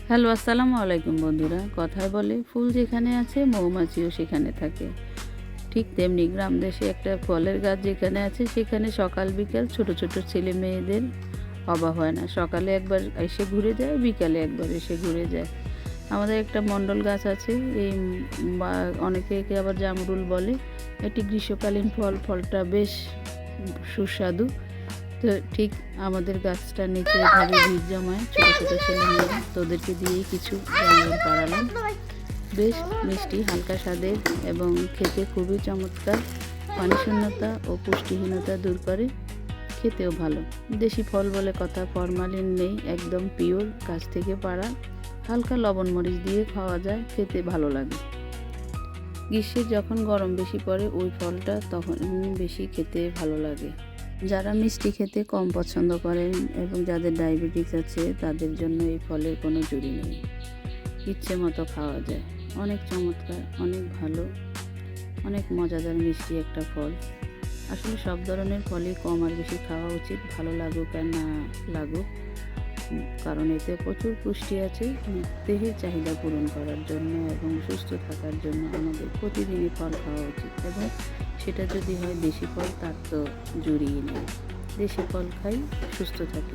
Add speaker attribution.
Speaker 1: Hello, আসসালামু আলাইকুম বন্ধুরা। কথায় বলে ফুল যেখানে আছে মৌমাছিও সেখানে থাকে। ঠিক তেমনি গ্রাম দেশে একটা ফলের গাছ যেখানে আছে সেখানে সকাল বিকাল ছোট ছোট ছেলে মেয়েদের অভাব হয় না। সকালে একবার এসে ঘুরে যায়, বিকালে একবার এসে ঘুরে যায়। আমাদের একটা মণ্ডল গাছ আছে, এই অনেকে একে আবার জামরুল বলে। এটি গ্রীষ্মকালীন ফল, ফলটা বেশ সুস্বাদু। তো ঠিক আমাদের গাছটার নিচে এভাবে ভিড় জমায় ছোটো ছোটো ছেলেমেয়েরা, তো ওদেরকে দিয়েই কিছু জামরুল পাড়ালাম। বেশ মিষ্টি, হালকা স্বাদের এবং খেতে খুবই চমৎকার। পানি শূন্যতা ও পুষ্টিহীনতা দূর করে, খেতেও ভালো। দেশি ফল বলে কথা, ফরমালিন নেই, একদম পিওর, গাছ থেকে পাড়া। হালকা লবণ মরিচ দিয়ে খাওয়া যায়, খেতে ভালো লাগে। গ্রীষ্মে যখন গরম বেশি পড়ে ওই ফলটা তখন বেশি খেতে ভালো লাগে। যারা মিষ্টি খেতে কম পছন্দ করেন এবং যাদের ডায়াবেটিস আছে তাদের জন্য এই ফলের কোনো জুড়ি নেই, ইচ্ছে মতো খাওয়া যায়। অনেক চমৎকার, অনেক ভালো, অনেক মজাদার মিষ্টি একটা ফল। আসলে সব ধরনের ফলই কম আর বেশি খাওয়া উচিত, ভালো লাগুক আর না লাগুক, কারণ এতে প্রচুর পুষ্টি আছে। দেহের চাহিদা পূরণ করার জন্য এবং সুস্থ থাকার জন্য আমাদের প্রতিদিনই ফল খাওয়া উচিত, এবং সেটা যদি হয় দেশি ফল তার তো জুড়িই নেই। দেশি ফল খাই, সুস্থ থাকি।